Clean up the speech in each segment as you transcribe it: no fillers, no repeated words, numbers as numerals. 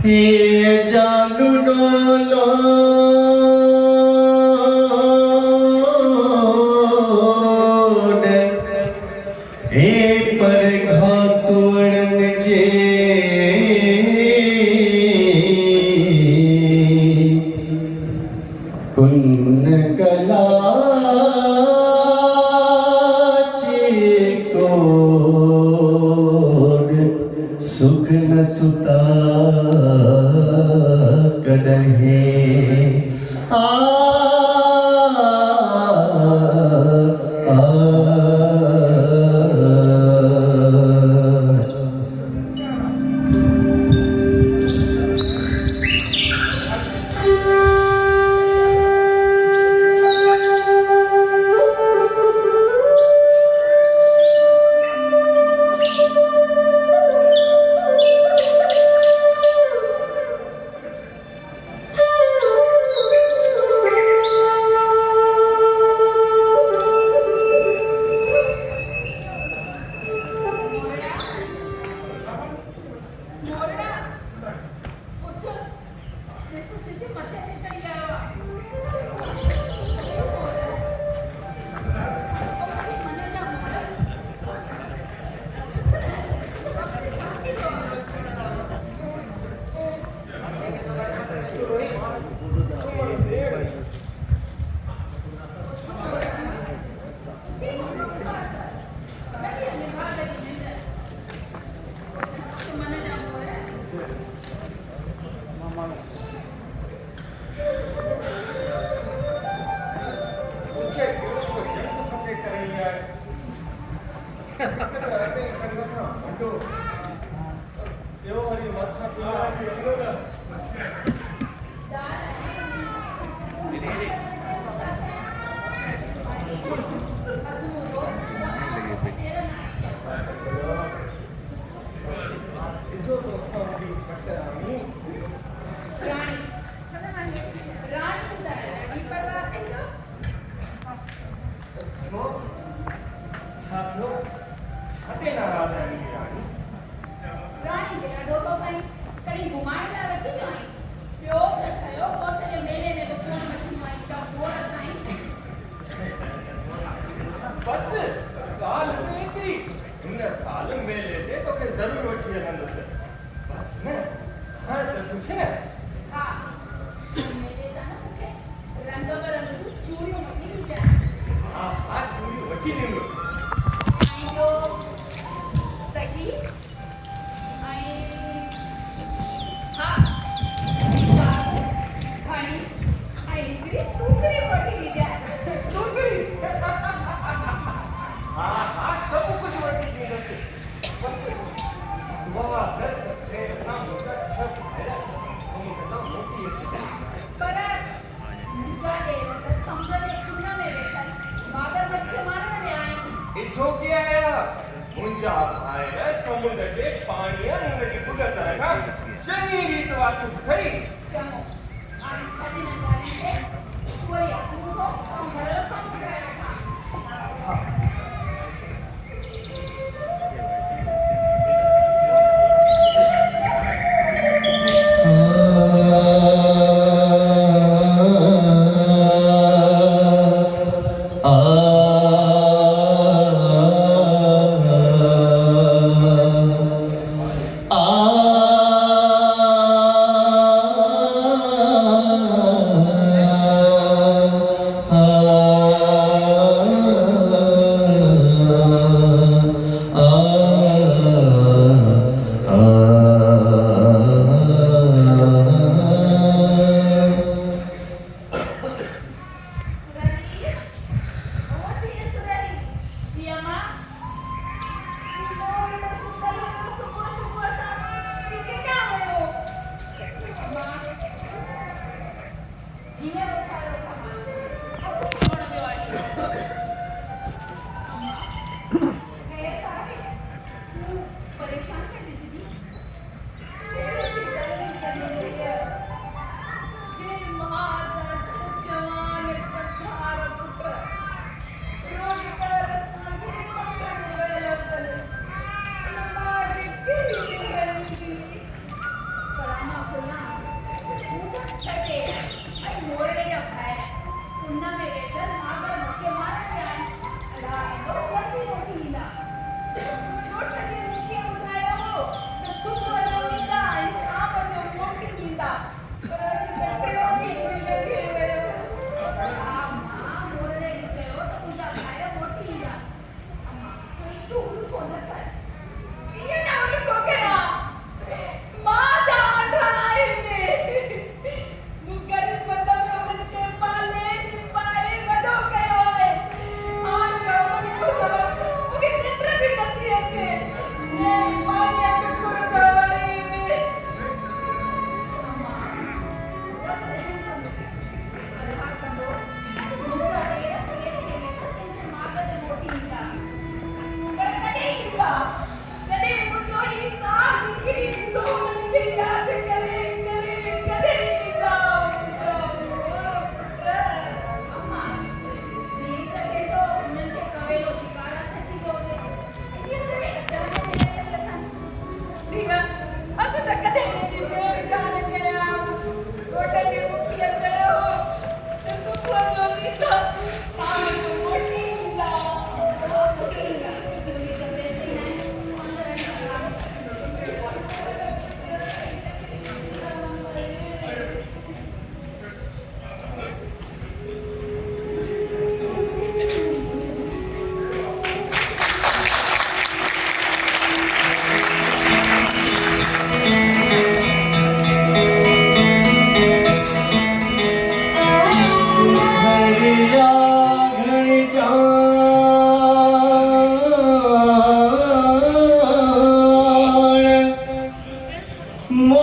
ये जालू डोलो ए पर घातुड़न जे कुन कला सुख न सुता कदहे आ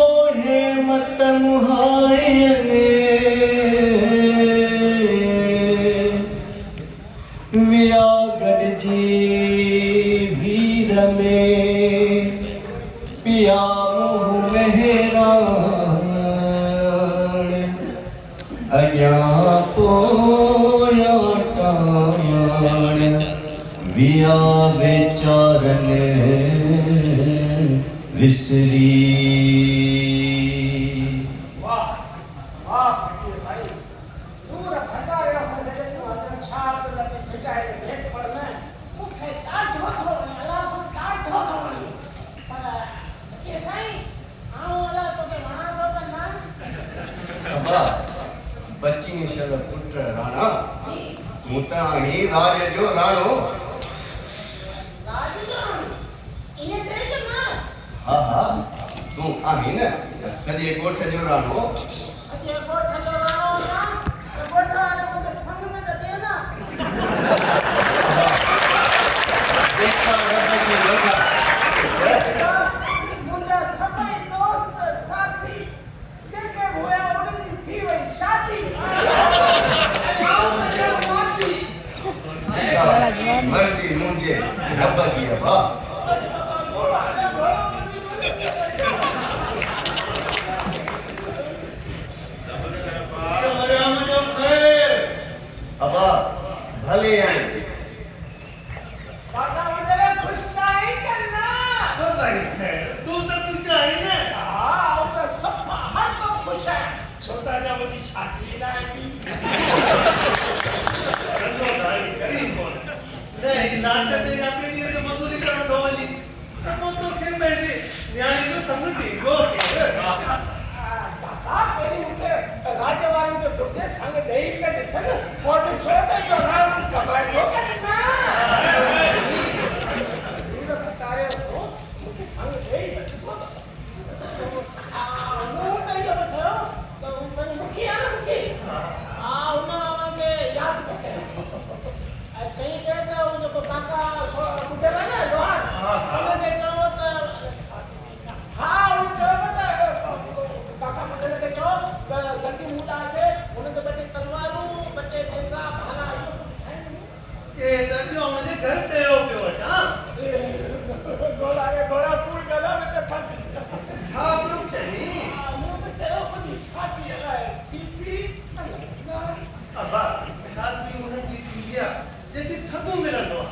मोढ़े मत मुहायने वियागढ़ जी वीर में पिया मुँह मेहरान अञा पोया टाण विया वेचारन विसरी बच्ची शर पुत्र राणा तू त ही राज जो राणो हाँ हाँ तू आही न सॼे ॻोठ जो राणो मर्जी मुझे रब जी अबा अबा भले आए बाबा मुझे खुश नहीं करना तो भाई खैर तू तो खुश आई ना हाँ तो सब बाहर तो खुश है छोटा जा मुझे शादी ना की रंगो भाई गरीब कौन नहीं लाचा तेरी अपनी लिए तो मजदूरी करना दो वाली तब तो फिर मैंने न्याय को समझती गो के बाबा तेरी मुझे राजवाड़ी के दुखे संग नहीं कर संग छोटे छोटे जो राम कमाए तो करना ये कार्य सो मुझे संग नहीं कर सो वो नहीं बताओ तो मैंने मुखी आना मुखी उन्हें के याद करते कहीं कहते हो जो काका गुजरा ना लोहार उन्हें देखा हो तो हाँ उन्हें काका मुझे देखो जल्दी मुड़ा के उन्हें तो बच्चे तलवारों बच्चे पैसा भाला ये तो मुझे घर पे हो के बचा गोला पूल गला में तो फंस छाप क्यों चाहिए मुंह में तेरे को निशाती लगा है थी अबा शादी उन्हें चीज लिया जेकी सदो मिला दो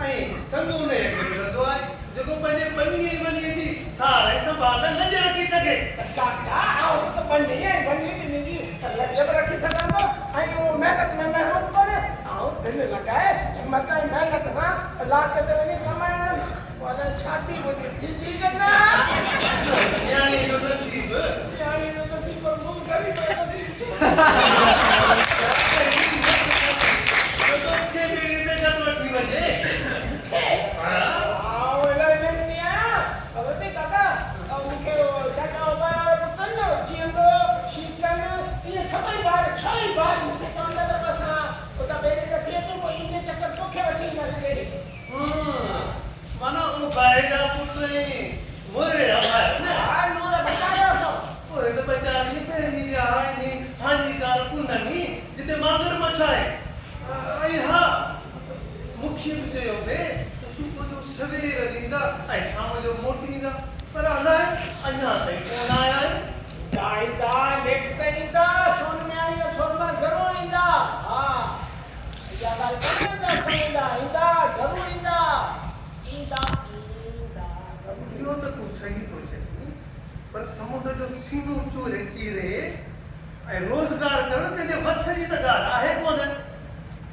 आई संगो ने एक मिला दो आई जेको पने बनी थी सारा सब बात न जे रखी सके काका आओ तो बनी थी नहीं लगे पर रखी सका तो आई वो मेहनत में मेहनत करे आओ दिन लगाए हिम्मत है मेहनत ना ला के तो नहीं कमाए वाला छाती मुझे थी करना यानी जो नसीब पर मुंह करी तो तो के बीड़ी में जब उठी बजे आओ ले निया अब ते काका उनके जगह over पुतन जींदो शीतन ये सभी बार छई बार मुझे कांदा दा बसा ओटा बेरे का थिएटर को इने चक्कर तो के वठी न लगे माना वो बाएगा पुत्र मोरे आया ना आ नूर बतायो सो ओए तो बेचारी पेरी भी आई नहीं हानिकार कुंडनी जिते मागर मचाए आई हां मुख्य विजय होवे तो सुबह जो सवेरे लींदा आई शाम जो मोटी लींदा पर अलाए अन्या सही कौन आया है दाईदा नेक्स्ट इंदा सोन में आई छोड़ना जरूर इंदा हां या बाल करना इंदा जरूर इंदा यो तो तू सही तो चली पर समुद्र जो सीनो चोरे चीरे ऐं रोजगार करण तेजे वस जी त ॻाल्हि आहे कोन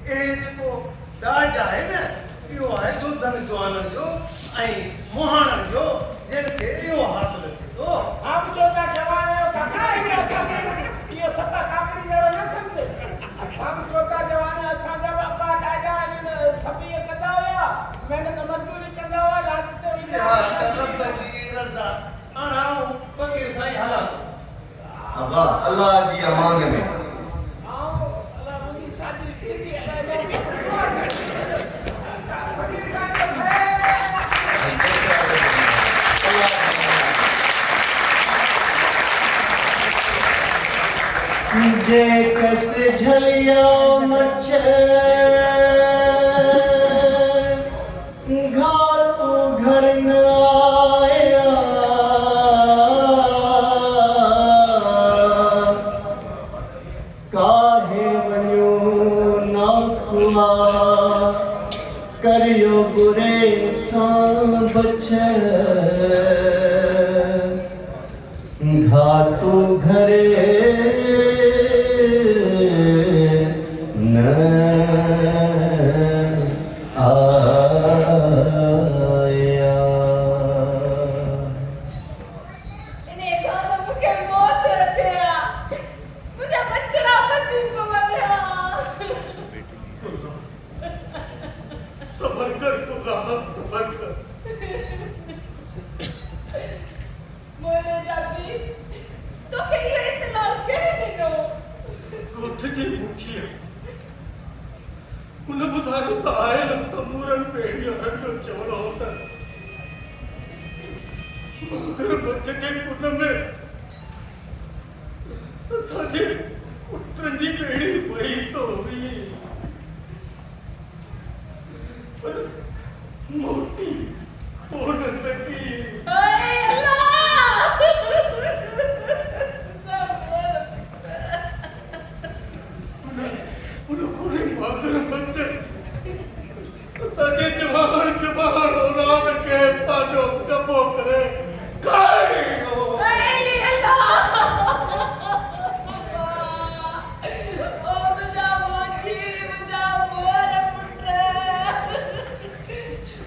ए जेको दाज आहे न इहो आहे दुधन जवाननि जो ऐं मुहाणनि जो जिन खे इहो हासिल थिए थो हम जो ता जवान है काका ये सत्ता काकड़ी जरो न समझे हम जो ता जवान है असा जब अब्बा दादा ने सभी कदा हुआ मैंने तो मजदूरी कदा हुआ रात तो या रब जी रज़ा अणाऊ फकीर साईं हला अबा अल्लाह जी अमान में आओ अल्लाह मुझी शादी थी अल्लाह जी फकीर साहब है जे कस झलिया मच घाटू घर न आया काहे वञो ना खुआ करियो बुरे सां बच घाटू घरे न आया। इन्हें गाना मुझे बहुत अच्छे रहा, मुझे बचना बची को बना। सबर कर खुदा, सबर कर। मोने जाबी, तो के ये इतना कहने दो। रोट की मुखिया उन्हें बताया तो आए न समूरन पेड़ियों हर जो चवड़ा होता है मगर बच्चे के कुंड में साझे उठनी पेड़ी वही तो हुई पर मोटी हो न सकी। हाय अल्लाह, उन्हें कोई मगर बच्चे साझे जवान होना के पाडो कबो करे काहे हो। हाय अल्लाह, ओ मुझा मोची, मुझा मोर पुत्र,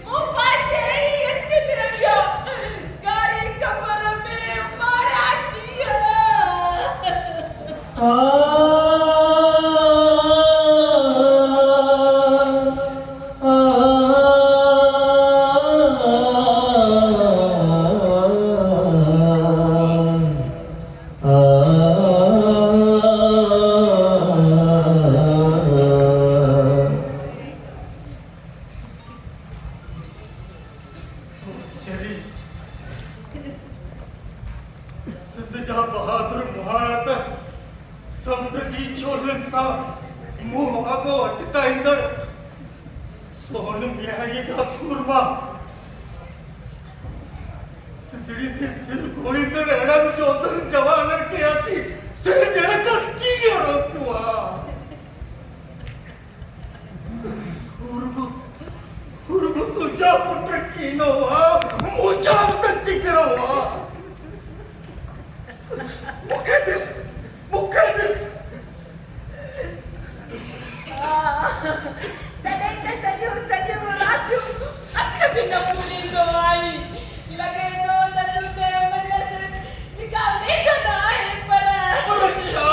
ओ पाछे इतने रहियो, गाड़ी कबर में मारा किया। चली सिद्ध जा बहादुर महाराज समुद्र जी चोलन सा मुंह आगो अटका इंदर सोहन बिहारी का सूरमा सिद्धड़ी के सिर घोड़ी तर एड़ा चौधर जवान के आती सिर जरा चस्की के रोकुआ हुरगु तुझा पुत्र कीनो हुआ मुझा उतच्ची करो हुआ मुकद्दस तने ते सजू राजू अख भी न भूली तो आई लगे तो तुझे मन से निकाल नहीं करना है पर अच्छा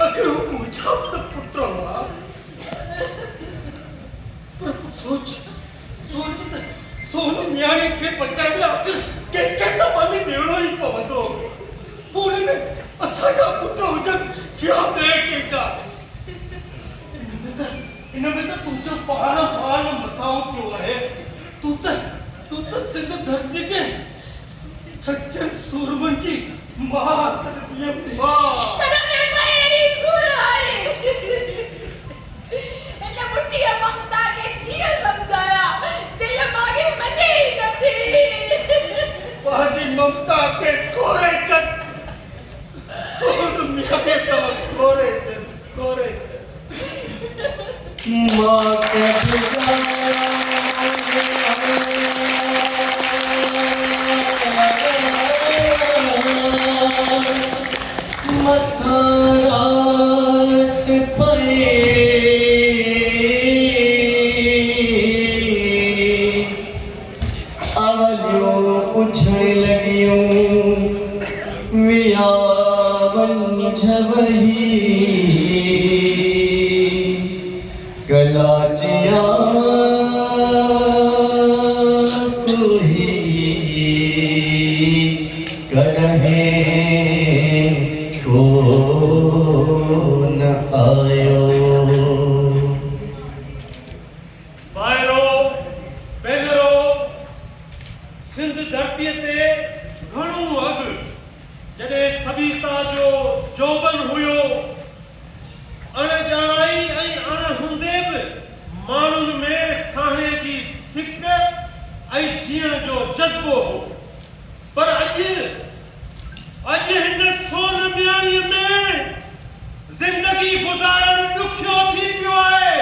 अगर वो मुझा तो पुत्र हुआ पर तू सोच सोनू न्याणी के पचाइला के कमाली देणो ही पवंदो पूरे में असांजा पुत्र हुजन क्या के जा इनमें तो तुझो पहाड़ माल मथाओ क्यों है तू तो सिंध धरती के सज्जन सूरमन की मां सदपिय मां तने मेरी सुर आई એટલે મુઠ્ઠી મમતા કે કિય સમજાયા દિલ માગે મને ही નથી बाजी ममता के कोरे चत सोन मिया के तो कोरे चत माँ के मथा रात पे अवलियों उछड़ लगियों वियावन झवही कलाचिया तू ही कहे को न आयो बायरो बेनरो सिंध धरती ते घणो अॻु जॾहिं सविता जो जोबन हुयो अणॼाणाई ऐं अणहूंदे बि माण्हुनि में साहे जी सिक ऐं जीअण जो जज़्बो हो पर अॼु हिन सोन ॿियाणीअ में ज़िंदगी गुज़ारण ॾुखियो थी पियो आहे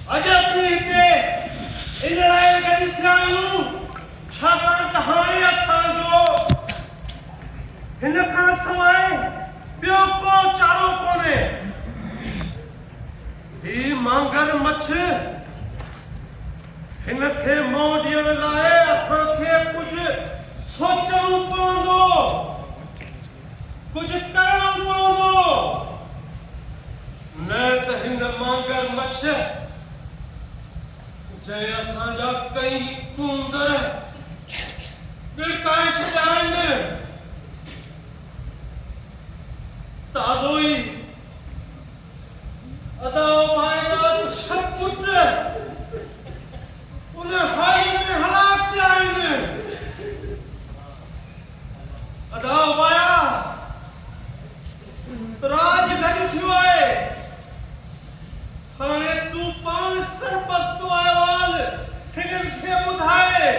अॼु असीं हिते इन लाइ गॾु थिया आहियूं छाकाणि त हाणे असांजो हिन खां सवाइ ॿियो को चारो कोन्हे ही मांगर मछ हिन खे मोह ॾियण लाइ असांखे कुझु सोचणो पवंदो कुझु करणो पवंदो न त हिन मांगर मछ जंहिं असांजा कई कूंदर गिड़काए छॾिया आहिनि ताज़ो ई अदा माया छह पुट उन हाई में हलाक थिया आहिनि अदा माया राज गॾु थियो आहे हाणे तूं पाण सरपस्तो अहवाल हिननि खे ॿुधाए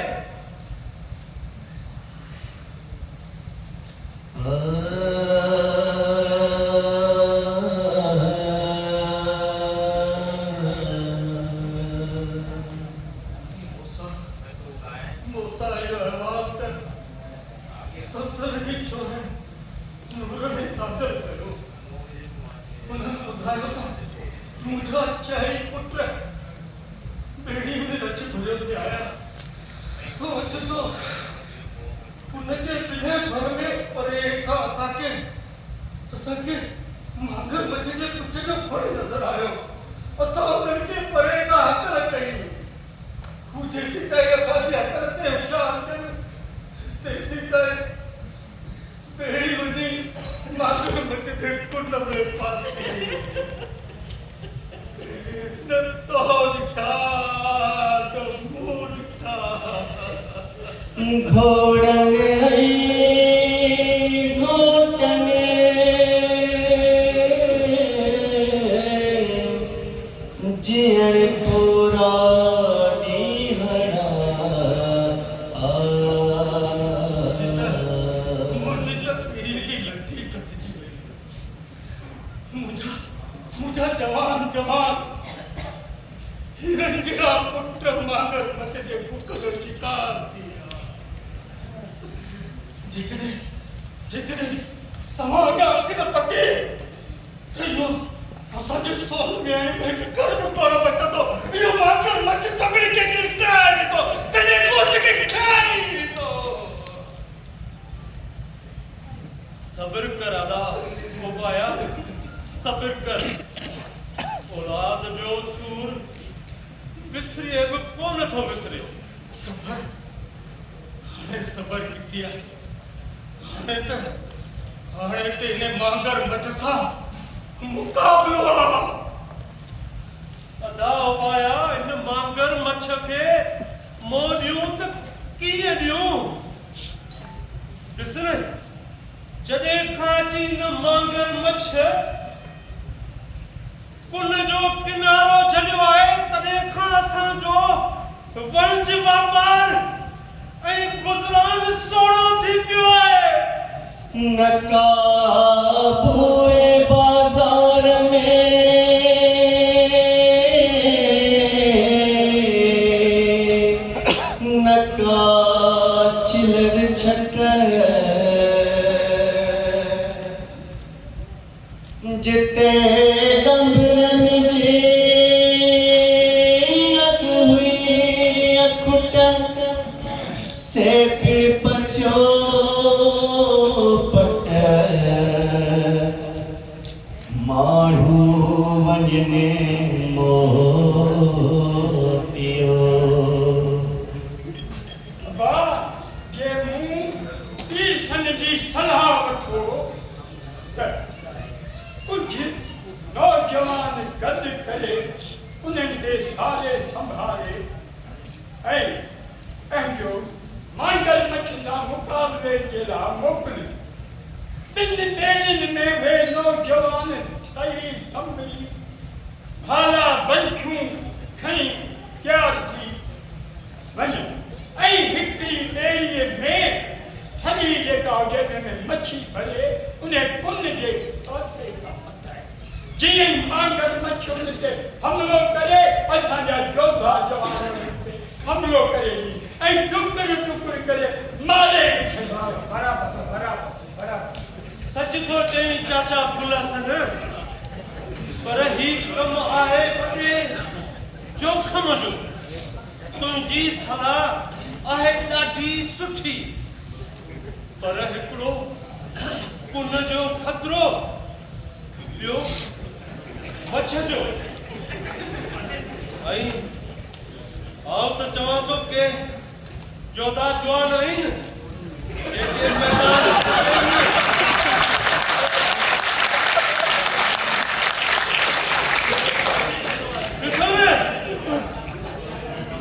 Hey, Andrew, my guys mentioned ते जेला मोकली दिन दिन में वे नौजवान सही संभली भाला बंखूं खणी तैयार थी वञो ऐं हिकिड़ी ॿेड़ीअ में ठगी जेका हुजे में मच्छी भरे उन पुन जे पासे खां मटाए जीअं ई मांगर मच्छियुनि ते हमलो करे असांजा योद्धा जवान ते हमलो करे ऐं टुकर टुकर करे मारे विझंदा। बराबरि बराबरि बराबरि सच थो चई चाचा बुलासन पर ही कम आहे वॾे जोखम जो तुंहिंजी सलाह आहे ॾाढी सुठी पर हिकिड़ो पुन जो ख़तरो ॿियो मच्छ जो ऐं आउं त चवां थो के जोधा जवान आहिनि जेके मैदान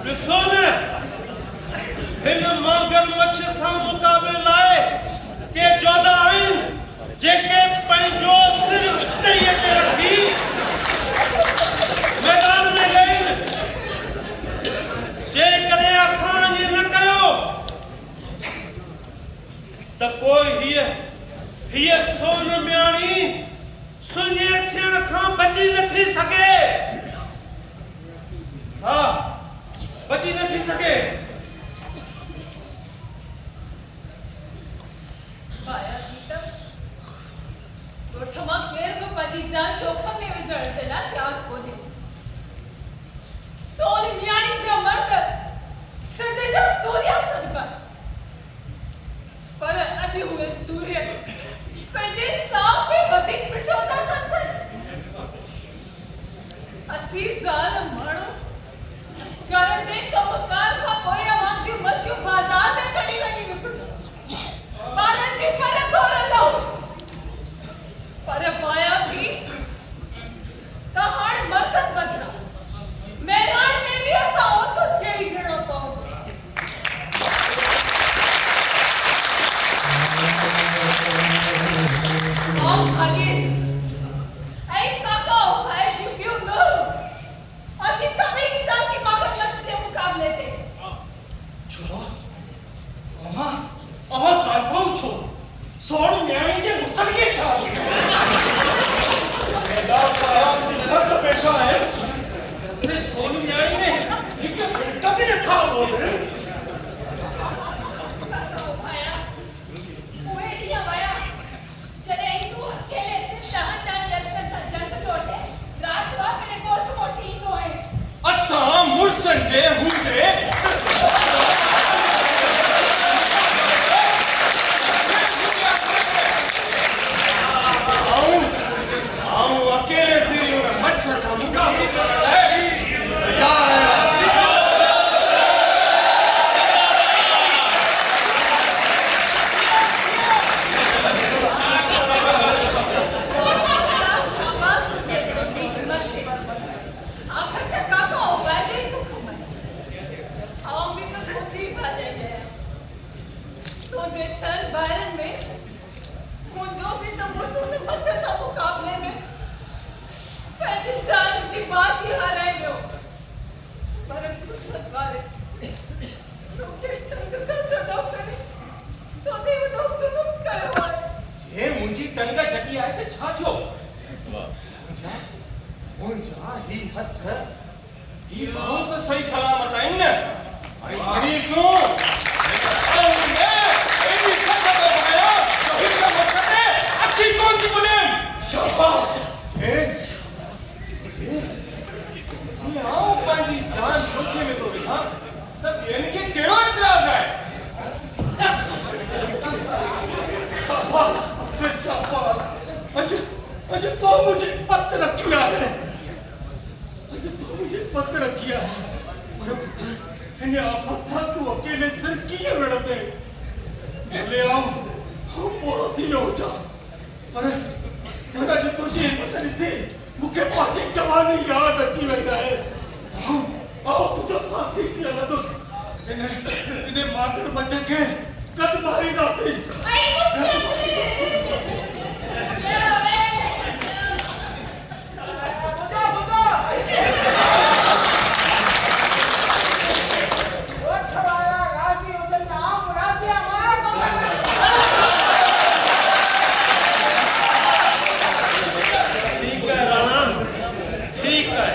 ॾिसो न हिन मांगर मच्छ सां मुक़ाबिले लाइ के जोधा आहिनि जेके पंहिंजो सिर ॾईअ ते रखी मैदान में लही जेकॾहिं असां ईअं न कयो त पोइ हीअ सोन मियाणी सुञे थियण खां बची नथी सघे। हाँ बची नथी सघे। माया गीता गोठमा केर को पति जान जोखम में विझण ते ना त्याग कोन्हे सोनी मियाणी जो मर्द सिंध जो सूर्यासन पर अॼु उहे सूर्य पंहिंजे साह खे वधीक मिठो था सम्झनि। असीं ज़ाल माण्हू घर जे कमकार खां पोइ अवांजियूं मच्छियूं बाज़ार में खणी वञी विकिणूं ॿारनि जी परख रंदो पर माया थी त हाणे मर्दनि बदिरां मैदान में बि असां औरतुनि खे ई गिणो पवंदो। आओ भागे ऐं काका भाई जी क्यों न असीं सभई ईंदासीं मांगर मच्छ जे मुक़ाबले ते। छो अमां साहिबो छो सोन मियाणी जे मुसलगे छा मैदान पाया घर तो बैठा है से सोन मियाणी में हिक बिल्का भी न था बोल भाया उहे ॾींहं वया जॾहिं तूं अकेले सिर्फ़ ॾहनि ॼणनि सां जंग जोड़े राति वापरे कोठ मोटी ईंदो आहे। असां मुर्सन जे हूंदे आऊं अकेले सिरी उन मच्छ सां मुक़ाबिलो करण लाइ तयार आहियां। शाबाश तुझे तुझी हिम्मत थे आखिर तक काका हो गए जो ही दुख में आऊं भी तो तुझी भाॼे गया तुझे छन बारन में मुझो भी तो मुर्सुन मच्छ सां मुक़ाबले में पंहिंजी जान जी बाज़ी हाराए वियो पर कुदरत वारे तोखे टंग कर छॾो करे तोते वॾो जुल्म कयो आहे। हे मुंहिंजी टंग जटी आहे त छा थियो मुंहिंजा ही हथ ही बाहूं त सही सलामत आहिनि न ऐं हणीसूं एॾी सख़्त दबाया त हिक मच्छ ते अखी कोन थी ॿुधनि। शाबाश आऊं पंहिंजी जान जोखे में थो विझां त ॿियनि खे कहिड़ो एतिराज़ आहे। शाबाश शाबाश अॼु तो मुझे पत रखी है अॼु तो मुझे पत रखी है पर हिन आफ़त सां तूं अकेले सिर कीअं विढ़ंदे भले आऊं पोड़ो थी वियो हुजां पर अॼु तुंहिंजी हिमत ॾिसी मूंखे पंहिंजी जवानी यादि अची वई आहे। आओ तूं त साथी थी हलंदुसि इन मांगर मच्छ खे कद भारी दाती आई मुझे मेरा वे बुदा बुदा वो छवाया राजी उधर नाम राजी हमारा तो ठीक है राणा ठीक है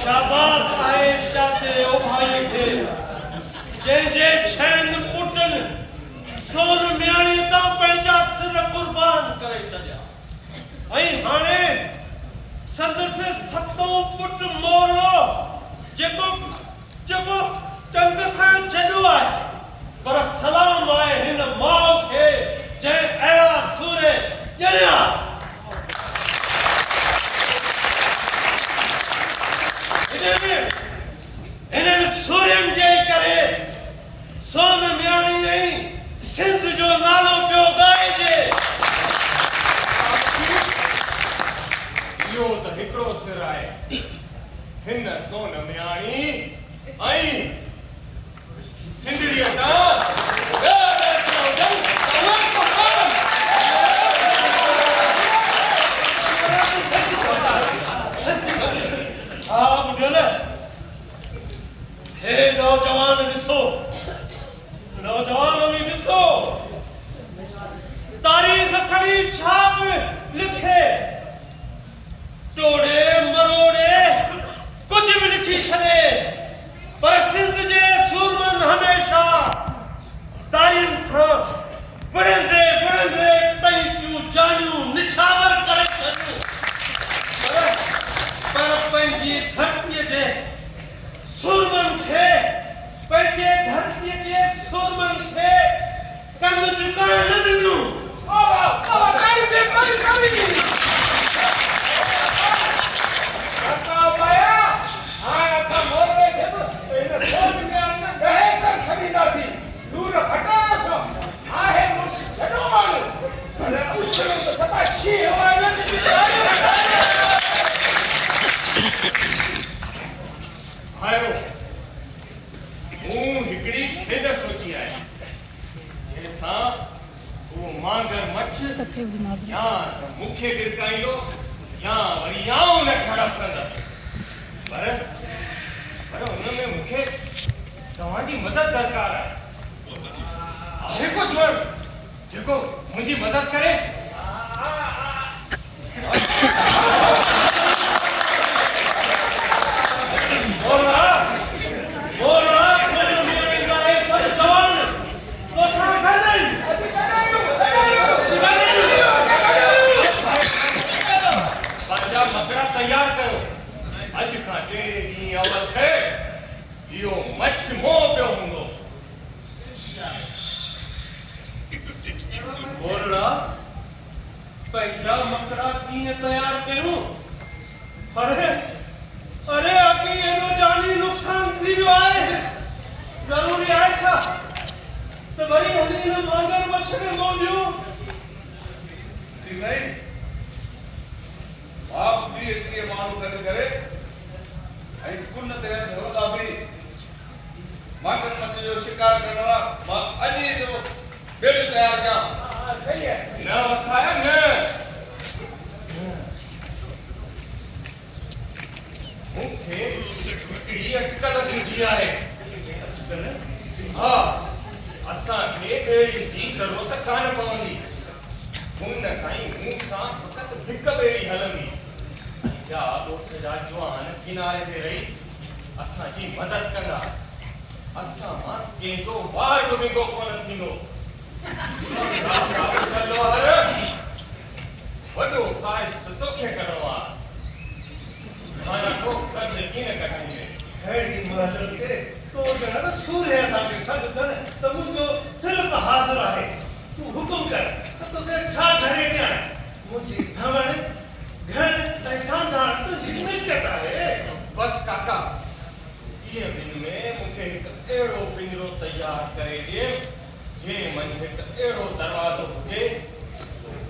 शाबाश आए चाचे ओ भाई थे जे छन पुटन सोन म्याणी ता पंहिंजा सिर कुर्बान करे छॾिया ऐं हाणे संदसि सतो पुट मोरलो जेको चंग सां जॻियो आहे पर सलाम आहे हिन माउ खे जंहिं अहिड़ा सूरे ॼणिया इन्हनि सूर्यनि जे करे सोन म्याणी ऐं सिंध जो नालो पियो ॻाइजे इहो त हिकिड़ो सिर आहे हिन सोन म्याणी ऐं सिंधड़ीअ सां हा ॿुधल हे नौजवान ॾिसो नौजवान ॾिसो तारीख़ खणी छाप लिखे टोड़े मरोड़े कुछ भी लिखी छॾे पर सिंध जे सूरमन हमेशा तारीन सां विढ़ंदे विढ़ंदे पंहिंजूं जानियूं निछावर करे छॾियूं पर पंहिंजी धरतीअ जे सूरमन खे पंहिंजे धरतीअ जे सूरमन खे कन झुकाइण न ॾिनियूं भाइयो मूं हिकिड़ी खेद सोची आहे जंहिंसां उहो मांगर मच्छ या त मूंखे गिरकाईंदो या वरी आऊं न खड़प कंदसि पर हुन में मूंखे तव्हांजी मदद दरकार आहे को जोड़ जेको मुंहिंजी मदद करे तैयार कयो अॼु खां 3 ॾींहं अवल थे इहो मच्छ मोह पियो हूंदो बोलड़ा पंहिंजा मकड़ा कीअं तयार कयूं अरे अॻे एॾो जानी नुक़सान थी वियो आहे ज़रूरी आहे छा त वरी हली हिन मांगर मच्छ खे मोलियूं जी साईं आप भी एतिरी माण्हू गॾु करे ऐं कुन ते हलंदासीं मांगर मच्छ जो शिकार करण लाइ मां अॼु ई जो बेड़ियूं तयार कयां न वसाया न मूंखे हिकिड़ी अटकल सूझी आहे हा असांखे ॿेड़ी जी ज़रूरत कान पवंदी हुन ताईं मूं सां फ़क़ति हिक ॿेड़ी हलंदी जा ॻोठ जा जवान किनारे ते रही असांजी मदद कंदा असां मां कंहिंजो वार बि विंगो कोन थींदो वॾो ख़्वाहिश त तोखे करिणो आहे माना तो कद कीन कटाईंदे अहिड़ी महिल ते तो ॼण सूर्य असांखे सॾु कर त मुंहिंजो सिर्फ़ु हाज़िर आहे तूं हुकुम कर त तोखे छा घणे ॾियां मुंहिंजी धवण घण ऐं सांधाण तुंहिंजी मिल्कियत आहे बस काका ये दिन में मूंखे हिकु अहिड़ो पिंजरो तयार करे ॾिए जंहिं मंझि हिकु अहिड़ो दरवाज़ो हुजे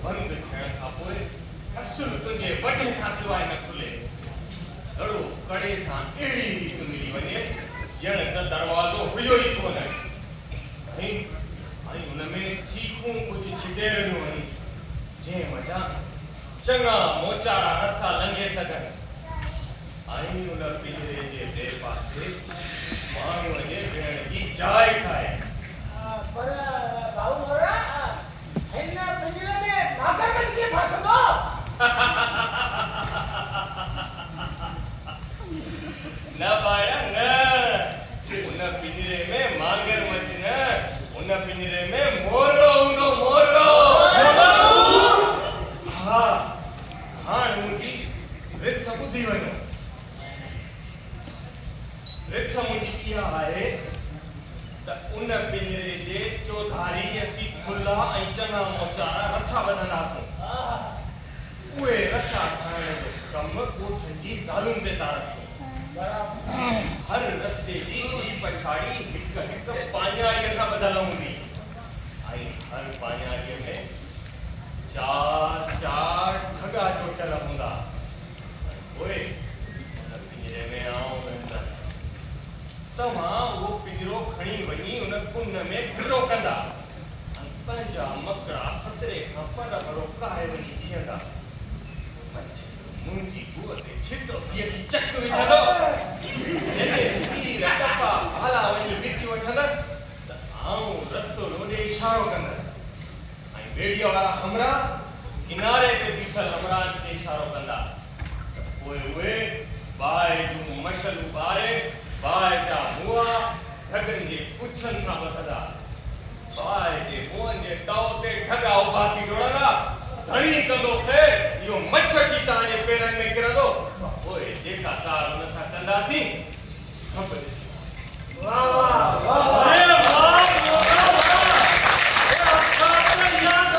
बंदि थियण खां पोइ असुलु तुंहिंजे वॾे खां सवाइ न खुले ॾाढो कड़े सां अहिड़ी रीति मिली वञे ॼण त दरवाज़ो हुयो ई कोन ऐं वीचारा रस्सा लंघे सघनि आई उन पिंजरे जे ॿिए पासे माण्हूअ जे विहण जी जाइ ठाहे पर भाऊ मोरा हिन पिंजरे में मगरमच्छ कीअं फसंदो? न भाया न उन पिंजरे में मगरमच्छ न उन पिंजरे में मोरड़ो हूंदो मोरड़ो हाँ हाणे मुंहिंजी रिथ ॿुधी वञो रिथ मुंहिंजी इहा आहे त उन पिंजरे जे चौधारी असीं थुल्हा ऐं चङा मोचारा रसा ॿधंदासीं उहे रसा ठाहिण जो कमु ॻोठनि जी ज़ालुनि ते था रखूं हर रस्से जी ॿी पछाड़ी हिक हिक पाञाड़ीअ सां ॿधल हूंदी ऐं हर पाञाड़ीअ में चार चार ठगा चोटियल हूंदा पोइ उन पिंजरे में आऊं वेंदसि तव्हां उहो पिंजरो खणी वञी उन कुन में फिरो कंदा ऐं पंहिंजा मकड़ा ख़तरे खां पर भरो काहे वञी बीहंदा मुंहिंजी बुअ ते छितो थी अची चक विझंदो जॾहिं तीर टपा भाला वञी विच वठंदसि त आऊं रसो ॾोॾे इशारो कंदसि ऐं ॿेड़ीअ वारा हमरा किनारे ते बीठल हमराहनि खे इशारो कंदा पोइ उहे बाहि जूं मशलूं ॿारे बाहि जा मुआ ठगनि जे पुछनि सां ॿधंदा बाहि जे मुअनि जे तओ ते ठगा उभा थी डोड़ंदा घणी कंदो ख़ैर इहो मच्छर अची तव्हांजे पेरनि में किरंदो पोइ जेका तार हुन सां कंदासीं सभु ॾिसंदा वाह वाह वाह अरे वाह याद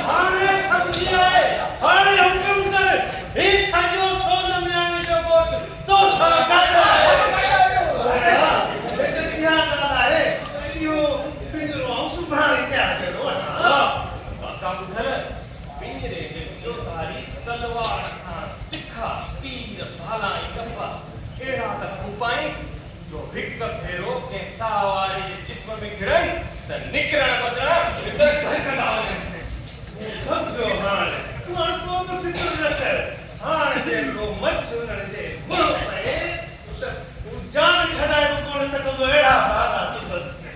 हाणे सम्झी आए हाणे हुकुम कर हे सॼो सोन में आने जो बोत तो सां गॾु आहे अरे वाह लेकिन इहा ॻाल्हि आहे इहो पिंजरो आऊं सुभाणे तयारु कयो काका ॿुधल पिंजरे जे चौधारी तलवार खां तिखा तीर भाला ऐं गफ़ा अहिड़ा त खुपाइंसि जो हिक भेरो कंहिं साह वारे जे जिस्म में गिरनि त निकिरण बदिरां वितर घरकंदा वञनि सम्झो हाणे तूं हाणे को बि फिक्र न कर हाणे जेको मच्छ हुननि जे मुंहुं पए त हू जान छॾाए बि कोन सघंदो अहिड़ा भाला तूं बसि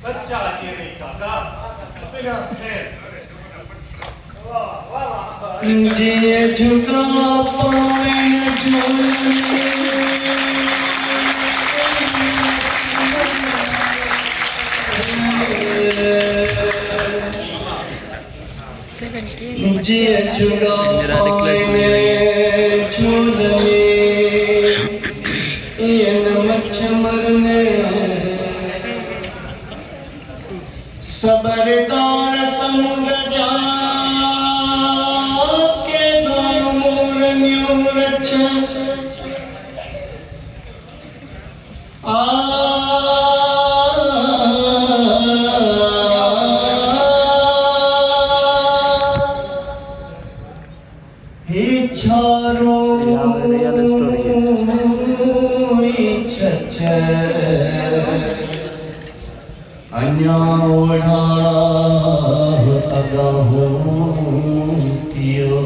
कच्चा अचे नहीं काका बिना खैर वाह वाह वाह जिए झुका पाइन झूलने जिए झुका पाइन झूलने ये न मच्छ मरने सबरदार संग जा के नूर न्यूर आ हे चारो अन्या ओढ़ा अगाहू कियो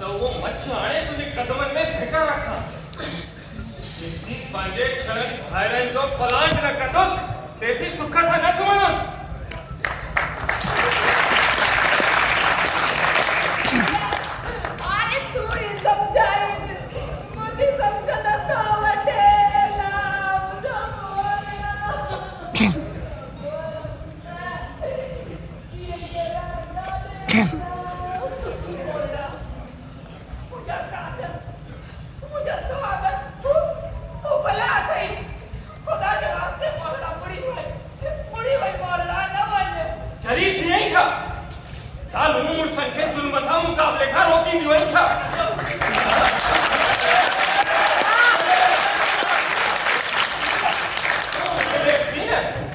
तो वो मच्छर आने तुझे कदमन में फेंका रखा जेसी पंहिंजे छहनि भाइरनि जो पलांज न कंदुसि तेसी सुख सां न सुम्हंदुसि अरे तू ही समझाई मुझे समझ न तो वठेला मुझा मुझे स्वागत तो भला सही खुदा के वास्ते मोहरा मुड़ी भाई मोहरा न वञे चरी थी आई छा साल उम्र संखे जुल्म सां मुकाबले खां रोकी दी वई छा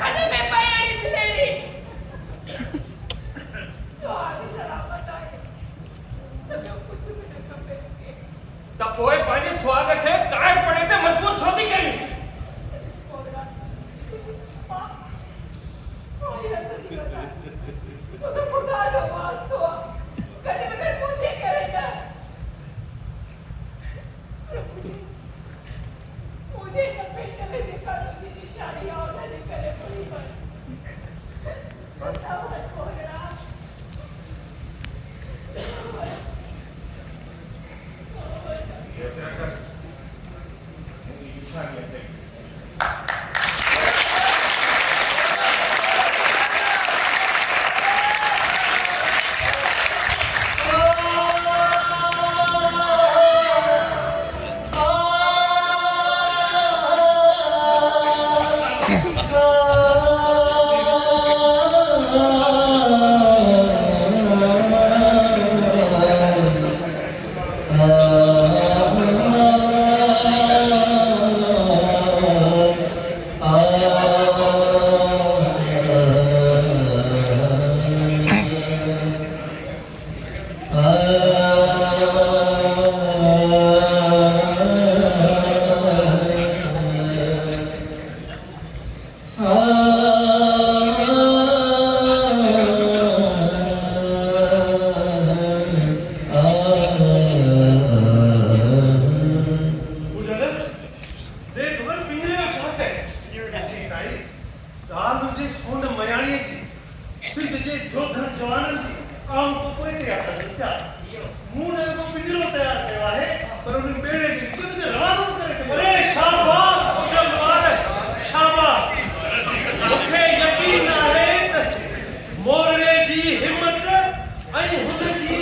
कने में पयाणी मिलेली स्वामी सलामत आहे तब कुछ भी न खपे त पोइ पंहिंजे स्वाद खे काइर पड़े ते मजबूत छो थी करी मोरने जी हिम्मत ऐं हुन जी